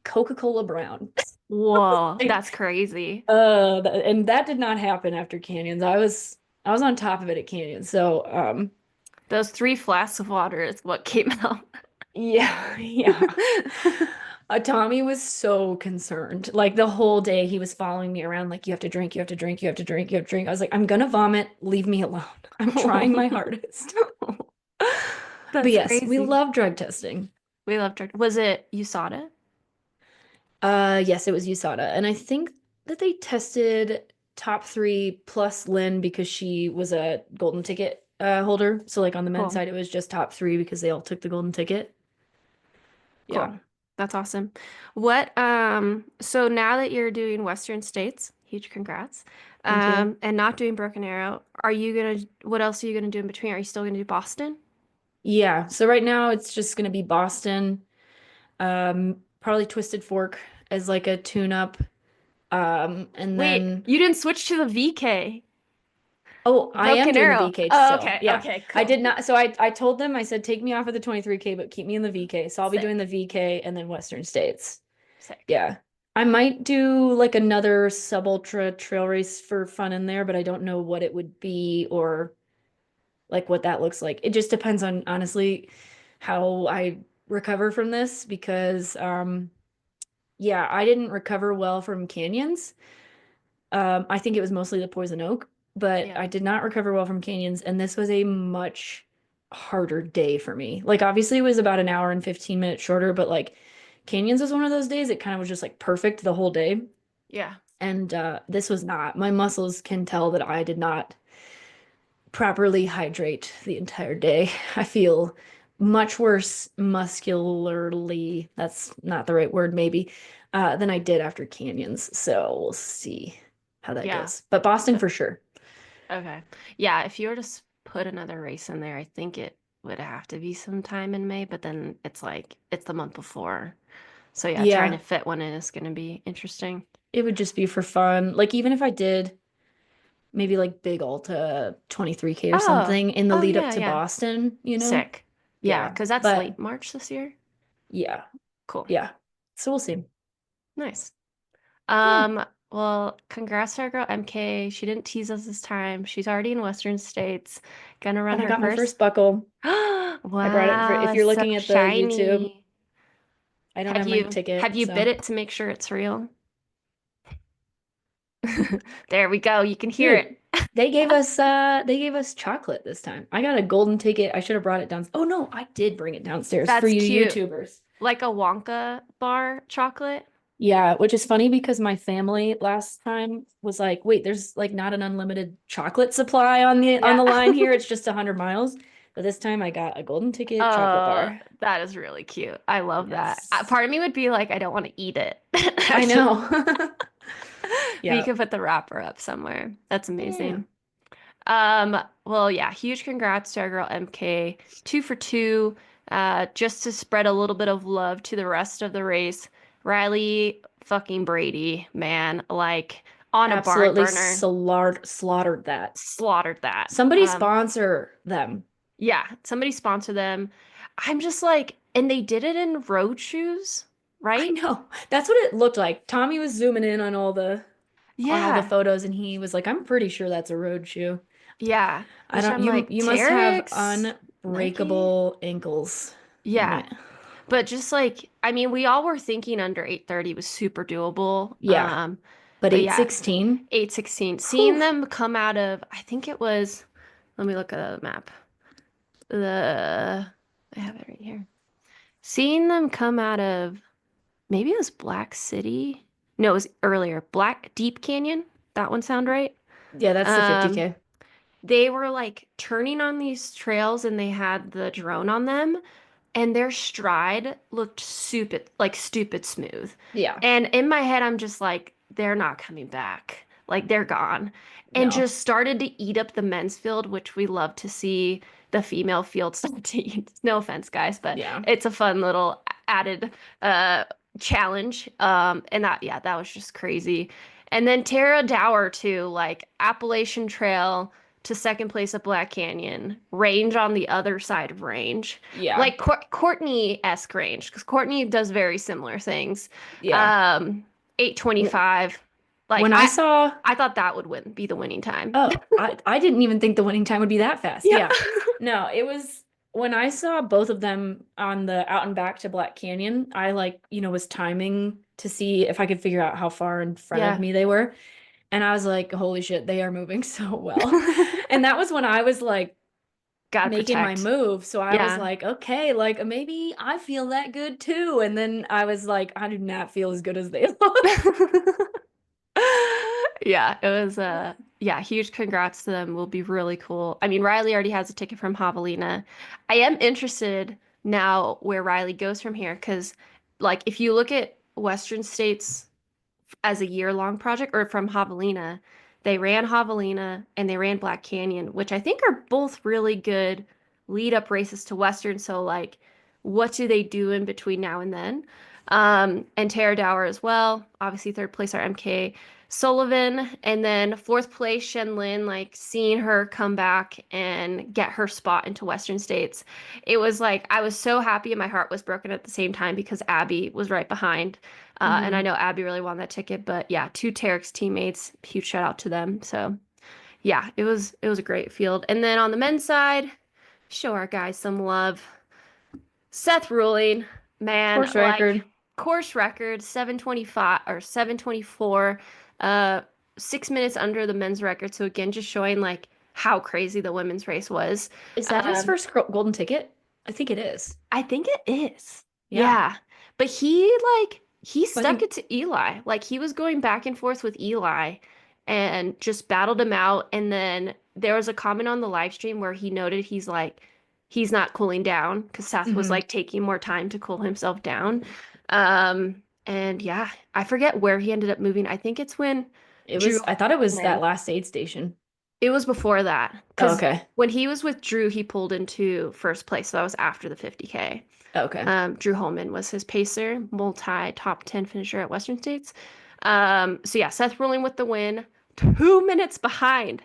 Coca-Cola brown. Whoa, Like, that's crazy. and that did not happen after Canyons. I was on top of it at Canyons. So, Those 3 flasks of water is what came out. yeah, yeah. Tommy was so concerned. Like the whole day he was following me around, like, you have to drink, you have to drink, you have to drink, you have to drink. I was like, I'm gonna vomit. Leave me alone. I'm trying my hardest. But That's yes, we crazy. love drug testing. We love drug. Was it USADA? Yes, it was USADA. And I think that they tested top three plus Lynn because she was a golden ticket holder. So like on the men's Cool. side, it was just top three because they all took the golden ticket. Yeah. Cool. That's awesome. So now that you're doing Western States, huge congrats. Thank you. And not doing Broken Arrow, what else are you gonna do in between? Are you still gonna do Boston? Yeah. So right now it's just gonna be Boston. Probably Twisted Fork as like a tune-up. And Wait, then you didn't switch to the VK. oh, I am Broken doing the Arrow. VK Oh, still. okay. Yeah. Okay, I cool. did not. So I told them, I said, take me off of the 23K, but keep me in the VK. So I'll be doing Sick. the VK and then Western States. Sick. Yeah. I might do like another sub ultra trail race for fun in there, but I don't know what it would be or like what that looks like. It just depends on honestly how I recover from this because yeah, I didn't recover well from canyons. I think it was mostly the poison oak, but Yeah. I did not recover well from canyons, and this was a much harder day for me. Like obviously it was about an hour and 15 minutes shorter, but like canyons was one of those days it kind of was just like perfect the whole day. Yeah. And this was not. My muscles can tell that I did not properly hydrate the entire day. I feel much worse muscularly, that's not the right word, maybe, than I did after canyons. So we'll see how that Yeah. goes. But Boston So, for sure. okay. Yeah, if you were to put another race in there, I think it would have to be sometime in May, but then it's like it's the month before. So yeah, trying to Yeah, fit one in is going to be interesting. it would just be for fun. Like even if I did maybe like Big Alta 23K or Oh, something in the oh lead up yeah, to yeah. Boston, you know? Sick. Yeah, Yeah. because that's But late March this year. yeah, Cool. yeah. So we'll see. Nice. Yeah. Well, congrats to our girl MK. She didn't tease us this time. She's already in Western States. Gonna run And I her got my first. first buckle. I brought it for Wow, if it's you're so looking at the YouTube. shiny. I don't Have have my you ticket, have you bit so it to make sure it's real? There we go. You can hear dude, it. they gave us chocolate this time. I got a golden ticket. I should have brought it down. Oh no, I did bring it downstairs for That's you cute. YouTubers. Like a Wonka bar chocolate. Yeah, which is funny because my family last time was like, "Wait, there's like not an unlimited chocolate supply on the Yeah. line here. It's just 100 miles." But this time I got a golden ticket chocolate Oh, bar. that is really cute. I love that. Yes. Part of me would be like, I don't want to eat it. I Actually, know. but you Yeah. can put the wrapper up somewhere. That's Yeah. amazing. Well, yeah, huge congrats to our girl MK. 2 for 2. Just to spread a little bit of love to the rest of the race. Riley fucking Brady, man. Like on a barn absolutely burner. slaughtered that. Slaughtered that. Somebody sponsor them. Yeah, somebody sponsor them. I'm just like, and they did it in road shoes, I right? know. That's what it looked like. Tommy was zooming in on all the Yeah, photos and he was like, I'm pretty sure that's a road shoe. yeah. I Which don't I'm you like, you must have Terex, Nike. unbreakable ankles. You Yeah, might. but just like, I mean, we all were thinking under 830 was super doable. Yeah. But But yeah, 816? 816. Whew. Seeing them come out of, I think it was, let me look at the map. I have it right here. Seeing them come out of, maybe it was Black City. No, it was earlier. Black Deep Canyon. That one sound right? Yeah, that's the Um, 50K. they were like turning on these trails and they had the drone on them and their stride looked stupid smooth. Yeah. And in my head, I'm just like, they're not coming back. Like they're gone. And No. just started to eat up the men's field, which we love to see the female field start to eat. No offense, guys, but Yeah. it's a fun little added uh challenge. And that, yeah, that was just crazy. And then Tara Dower too, like Appalachian Trail to second place at Black Canyon, range on the other side of range, Yeah. like Courtney-esque range, because Courtney does very similar things. Yeah. Um, 825. Like When I saw I thought that would be the winning time. Oh, I didn't even think the winning time would be that fast. Yeah. Yeah. No, it was when I saw both of them on the out and back to Black Canyon, I was timing to see if I could figure out how far in front of Yeah. me they were. And I was like, holy shit, they are moving so well. And that was when I was like Gotta making my protect. move. So I was Yeah. like, okay, like maybe I feel that good too. And then I was like, I do not feel as good as they look. Yeah, it was yeah, huge congrats to them. Will be really cool. I mean, Riley already has a ticket from Javelina. I am interested now where Riley goes from here because like if you look at Western States as a year-long project or from Javelina, they ran Javelina and they ran Black Canyon, which I think are both really good lead-up races to Western. So like what do they do in between now and then? And Tara Dower as well. Obviously, third place our MK Sullivan, and then fourth place Shen Lin. Like seeing her come back and get her spot into Western States, it was like I was so happy and my heart was broken at the same time because Abby was right behind. And I Mhm. know Abby really wanted that ticket, but yeah, two Terex teammates, huge shout out to them. So yeah, it was a great field. And then on the men's side, show our guys some love. Seth Ruling, man, Course like record. course record 725 or 724, uh 6 minutes under the men's record. So again, just showing like how crazy the women's race was. Is that his Um, first golden ticket? I think it is. I think it is. Yeah. Yeah. But he I stuck think it to Eli. Like he was going back and forth with Eli and just battled him out. And then there was a comment on the live stream where he noted he's like he's not cooling down because Seth was mhm. like taking more time to cool himself down. And yeah, I forget where he ended up moving. I think it's when Drew I thought it was that Holman. last aid station. It was before that Oh, because okay. when he was with Drew, he pulled into first place. So that was after the 50K. Okay. Drew Holman was his pacer, multi top 10 finisher at Western States. So yeah, Seth Rollin with the win, 2 minutes behind.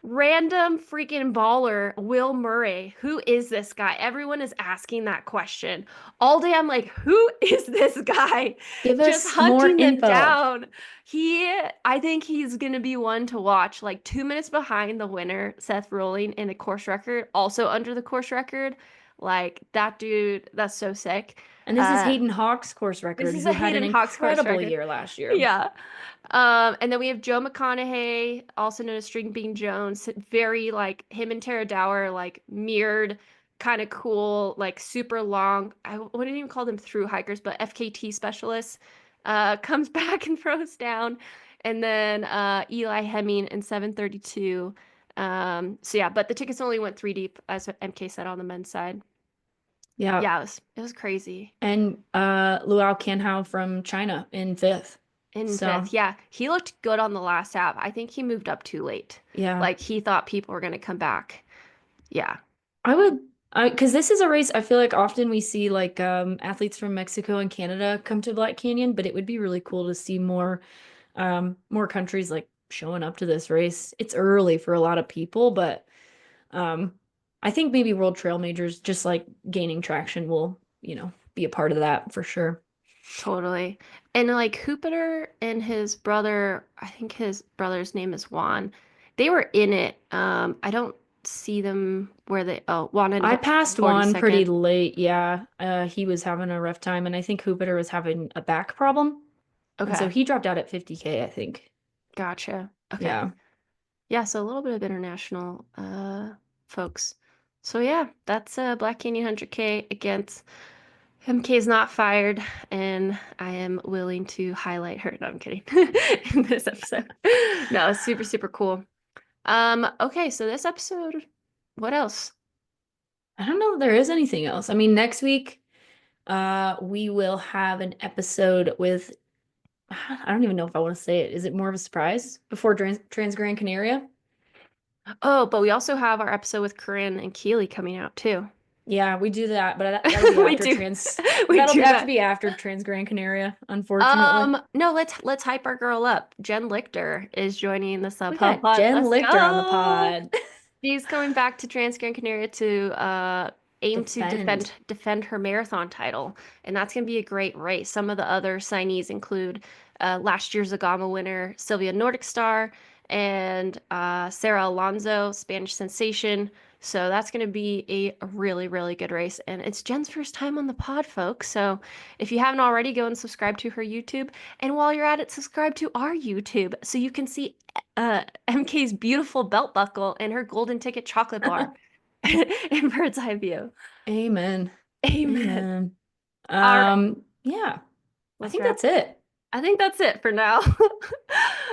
Random freaking baller, Will Murray. Who is this guy? Everyone is asking that question. All day I'm like, who is this guy? Give Just us more hunting them info. down. I think he's gonna be one to watch. Like 2 minutes behind the winner, Seth Rolling in the course record, also under the course record. Like that dude, that's so sick. And this is Uh, Hayden Hawk's course this record, is a who had an Hayden Hawks course incredible record. year last year. Yeah. And then we have Joe McConaughey, also known as String Bean Jones. Very like him and Tara Dower, like mirrored, kind of cool, like super long. I wouldn't even call them through hikers, but FKT specialists. Comes back and throws down. And then Eli Hemming in 732. So yeah, but the tickets only went three deep, as MK said on the men's side. Yeah. Yeah, it was crazy. And Luau Canhao from China in fifth. In So, fifth, yeah, he looked good on the last app. I think he moved up too late. yeah. Like he thought people were gonna come back. Yeah, I would because this is a race I feel like often we see athletes from Mexico and Canada come to Black Canyon, but it would be really cool to see more more countries like showing up to this race. It's early for a lot of people, but um, I think maybe World Trail Majors just like gaining traction will, be a part of that for sure. Totally. And like Jupiter and his brother, I think his brother's name is Juan. They were in it. I don't see them where Juan ended I up passed one pretty 42nd. late. Yeah. He was having a rough time, and I think Jupiter was having a back problem. And so Okay, he dropped out at 50K, I think. gotcha. Okay. Yeah. Yeah, so a little bit of international folks. So yeah, that's Black Canyon 100K against MK's not fired, and I am willing to highlight her. No, I'm kidding. In this episode. No, it's super, super cool. Okay, so this episode, what else? I don't know if there is anything else. I mean, next week, we will have an episode with, I don't even know if I want to say it. Is it more of a surprise before Trans Gran Canaria? Oh, but we also have our episode with Corinne and Keely coming out too. Yeah, we do that, but that'll be We after do. We that'll do have to that. be after Trans Gran Canaria, unfortunately. No, let's hype our girl up. Jen Lichter is joining the Sub We Hub got pod. Jen Let's Lichter on the go. pod. She's coming back to Trans Gran Canaria to aim to Defend. defend her marathon title, and that's going to be a great race. Some of the other signees include last year's Agama winner Sylvia Nordic Star and Sarah Alonso, Spanish sensation. So that's going to be a really, really good race, and it's Jen's first time on the pod, folks. So if you haven't already, go and subscribe to her YouTube, and while you're at it, subscribe to our YouTube so you can see MK's beautiful belt buckle and her golden ticket chocolate bar in bird's eye view. Amen. Amen. Amen. All right, Yeah, I let's think wrap. that's it. I think that's it for now.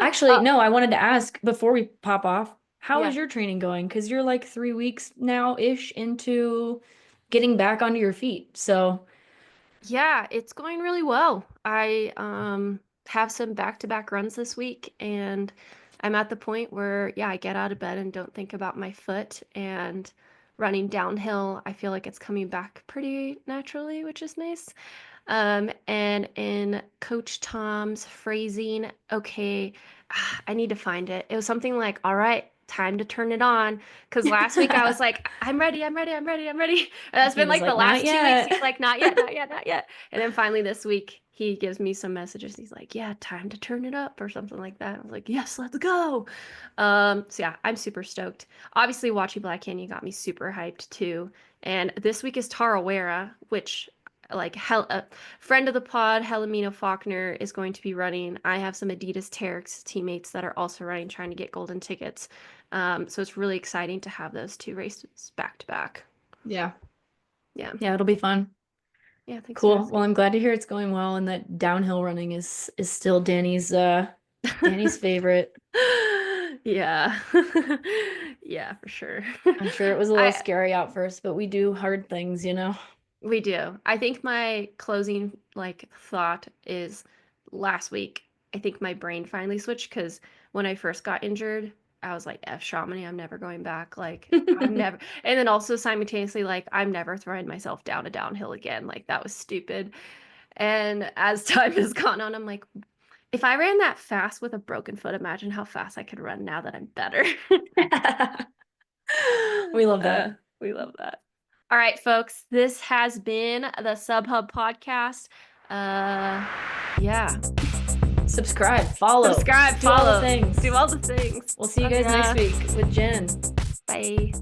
Actually, uh, no, I wanted to ask before we pop off, how yeah. is your training going? Because you're like 3 weeks now-ish into getting back onto your feet. So, Yeah, it's going really well. I have some back-to-back runs this week, and I'm at the point where, yeah, I get out of bed and don't think about my foot, and running downhill, I feel like it's coming back pretty naturally, which is nice. And in Coach Tom's phrasing, okay, I need to find it. It was something like, all right, time to turn it on. Because last week I was like, I'm ready, I'm ready, I'm ready, I'm ready. And that's he been was like the like, not last 2 weeks. yet. He's like, not yet, not yet, not yet. And then finally this week, he gives me some messages. He's like, yeah, time to turn it up or something like that. I was like, yes, let's go. So yeah, I'm super stoked. Obviously, watching Black Canyon got me super hyped too. And this week is Tarawera, which like hell friend of the pod, Helena Faulkner, is going to be running. I have some Adidas Terex teammates that are also running, trying to get golden tickets. So it's really exciting to have those two races back to back. Yeah. Yeah. Yeah, it'll be fun. Yeah, thanks for Cool. Well, asking. I'm glad to hear it's going well and that downhill running is still Danny's favorite. Yeah. Yeah, for sure. I'm sure it was a little I scary out first, but we do hard things, you know. We do. I think my closing like thought is last week. I think my brain finally switched because when I first got injured, I was like, F Chamonix, I'm never going back. Like, I'm never. And then also simultaneously, like, I'm never throwing myself down a downhill again. Like, that was stupid. And as time has gone on, I'm like, if I ran that fast with a broken foot, imagine how fast I could run now that I'm better. We love that. We love that. All right, folks, this has been the SubHub podcast. Yeah. Subscribe, follow, Subscribe, do all the follow, things. do all the things. We'll see you Love guys next ya. week with Jen. Bye.